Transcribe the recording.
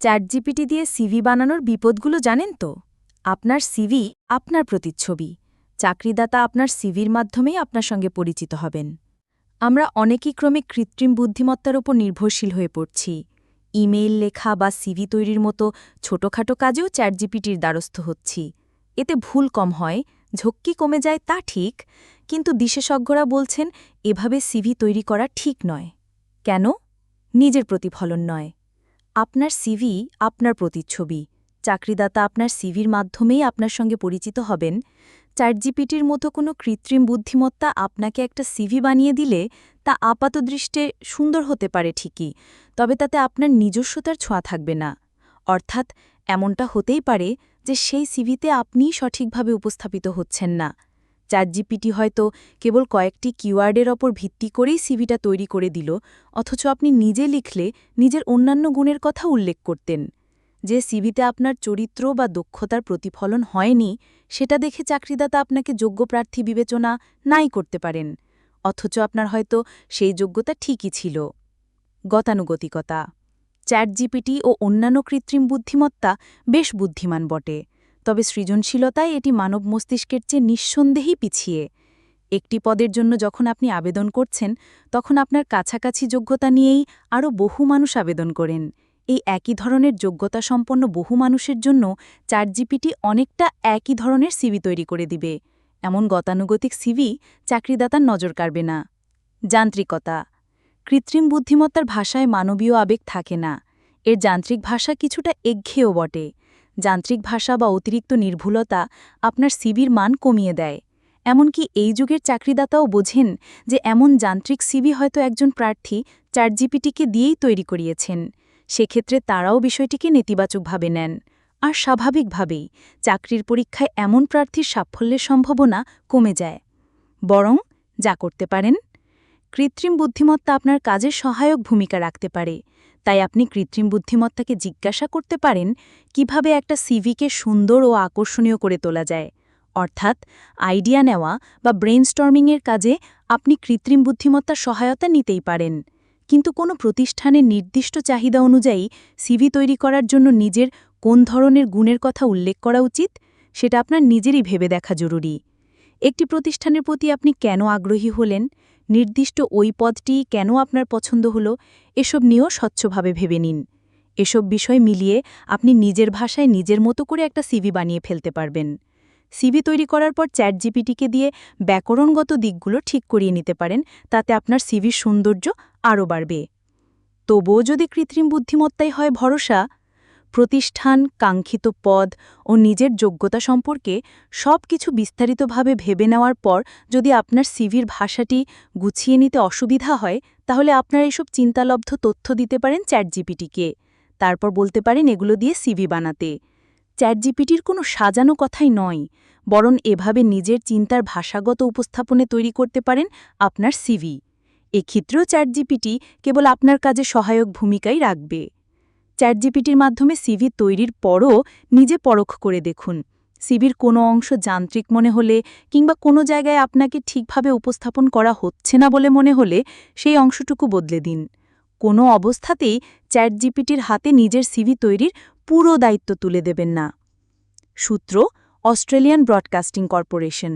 ChatGPT দিয়ে CV বানানোর বিপদগুলো জানেন তো? আপনার সিভি আপনার প্রতিচ্ছবি। চাকরিদাতা আপনার সিভির মাধ্যমেই আপনার সঙ্গে পরিচিত হবেন। আমরা অনেকেই ক্রমে কৃত্রিম বুদ্ধিমত্তার ওপর নির্ভরশীল হয়ে পড়ছি। ইমেইল লেখা বা সিভি তৈরির মতো ছোটখাটো কাজেও চ্যাটজিপিটির দ্বারস্থ হচ্ছি। এতে ভুল কম হয়, ঝক্কি কমে যায় তা ঠিক, কিন্তু বিশেষজ্ঞরা বলছেন এভাবে সিভি তৈরি করা ঠিক নয়। কেন? নিজের প্রতিফলন নয়। আপনার সিভি আপনার প্রতিচ্ছবি। চাকরিদাতা আপনার সিভির মাধ্যমেই আপনার সঙ্গে পরিচিত হবেন। চ্যাটজিপিটির মতো কোনো কৃত্রিম বুদ্ধিমত্তা আপনাকে একটা সিভি বানিয়ে দিলে তা আপাতদৃষ্টে সুন্দর হতে পারে ঠিকই, তবে তাতে আপনার নিজস্বতার ছোঁয়া থাকবে না। অর্থাৎ এমনটা হতেই পারে যে সেই সিভিতে আপনিই সঠিকভাবে উপস্থাপিত হচ্ছেন না। চ্যাটজিপিটি হয়তো কেবল কয়েকটি কিওয়ার্ডের ওপর ভিত্তি করেই সিভিটা তৈরি করে দিল, অথচ আপনি নিজে লিখলে নিজের অন্যান্য গুণের কথা উল্লেখ করতেন। যে সিভিতে আপনার চরিত্র বা দক্ষতার প্রতিফলন হয়নি, সেটা দেখে চাকরিদাতা আপনাকে যোগ্য প্রার্থী বিবেচনা নাই করতে পারেন, অথচ আপনার হয়তো সেই যোগ্যতা ঠিকই ছিল। গতানুগতিকতা। চ্যাটজিপিটি ও অন্যান্য কৃত্রিম বুদ্ধিমত্তা বেশ বুদ্ধিমান বটে, তবে সৃজনশীলতায় এটি মানব মস্তিষ্কের চেয়ে নিঃসন্দেহেই পিছিয়ে। একটি পদের জন্য যখন আপনি আবেদন করছেন, তখন আপনার কাছাকাছি যোগ্যতা নিয়েই আরও বহু মানুষ আবেদন করেন। এই একই ধরনের যোগ্যতা সম্পন্ন বহু মানুষের জন্য চ্যাটজিপিটি অনেকটা একই ধরনের সিভি তৈরি করে দিবে। এমন গতানুগতিক সিভি চাকরিদাতার নজর কাড়বে না। যান্ত্রিকতা। কৃত্রিম বুদ্ধিমত্তার ভাষায় মানবীয় আবেগ থাকে না। এর যান্ত্রিক ভাষা কিছুটা একঘেয়েও বটে। যান্ত্রিক ভাষা বা অতিরিক্ত নির্ভুলতা আপনার সিভির মান কমিয়ে দেয়। এমনকি এই যুগের চাকরিদাতাও বোঝেন যে এমন যান্ত্রিক সিভি হয়তো একজন প্রার্থী চ্যাটজিপিটিকে দিয়েই তৈরি করিয়েছেন। সেক্ষেত্রে তারাও বিষয়টিকে নেতিবাচকভাবে নেন। আর স্বাভাবিকভাবেই চাকরির পরীক্ষায় এমন প্রার্থীর সাফল্যের সম্ভাবনা কমে যায়। বরং যা করতে পারেন, কৃত্রিম বুদ্ধিমত্তা আপনার কাজে সহায়ক ভূমিকা রাখতে পারে। তাই আপনি কৃত্রিম বুদ্ধিমত্তাকে জিজ্ঞাসা করতে পারেন কিভাবে একটা সিভিকে সুন্দর ও আকর্ষণীয় করে তোলা যায়। অর্থাৎ আইডিয়া নেওয়া বা ব্রেইনস্টর্মিংয়ের কাজে আপনি কৃত্রিম বুদ্ধিমত্তার সহায়তা নিতেই পারেন। কিন্তু কোনো প্রতিষ্ঠানের নির্দিষ্ট চাহিদা অনুযায়ী সিভি তৈরি করার জন্য নিজের কোন ধরনের গুণের কথা উল্লেখ করা উচিত, সেটা আপনার নিজেরই ভেবে দেখা জরুরি। একটি প্রতিষ্ঠানের প্রতি আপনি কেন আগ্রহী হলেন, নির্দিষ্ট ওই পদটি কেন আপনার পছন্দ হলো, এসব নিয়েও স্বচ্ছভাবে ভেবে নিন। এসব বিষয় মিলিয়ে আপনি নিজের ভাষায় নিজের মতো করে একটা সিভি বানিয়ে ফেলতে পারবেন। সিভি তৈরি করার পর চ্যাটজিপিটিকে দিয়ে ব্যাকরণগত দিকগুলো ঠিক করিয়ে নিতে পারেন, তাতে আপনার সিভির সৌন্দর্য আরও বাড়বে। তবুও যদি কৃত্রিম বুদ্ধিমত্তাই হয় ভরসা, প্রতিষ্ঠান, কাঙ্ক্ষিত পদ ও নিজের যোগ্যতা সম্পর্কে সবকিছু বিস্তারিতভাবে ভেবে নেওয়ার পর যদি আপনার সিভির ভাষাটি গুছিয়ে নিতে অসুবিধা হয়, তাহলে আপনার এইসব চিন্তালব্ধ তথ্য দিতে পারেন চ্যাটজিপিটিকে। তারপর বলতে পারেন এগুলো দিয়ে সিভি বানাতে। চ্যাটজিপিটির কোনো সাজানো কথাই নয়, বরং এভাবে নিজের চিন্তার ভাষাগত উপস্থাপনে তৈরি করতে পারেন আপনার সিভি। এক্ষেত্রেও চ্যাটজিপিটি কেবল আপনার কাজে সহায়ক ভূমিকাই রাখবে। চ্যাটজিপিটির মাধ্যমে সিভি তৈরির পরও নিজে পরখ করে দেখুন। সিভির কোনো অংশ যান্ত্রিক মনে হলে কিংবা কোনো জায়গায় আপনাকে ঠিকভাবে উপস্থাপন করা হচ্ছে না বলে মনে হলে সেই অংশটুকু বদলে দিন। কোনো অবস্থাতেই চ্যাটজিপিটির হাতে নিজের সিভি তৈরির পুরো দায়িত্ব তুলে দেবেন না। সূত্র: অস্ট্রেলিয়ান ব্রডকাস্টিং কর্পোরেশন।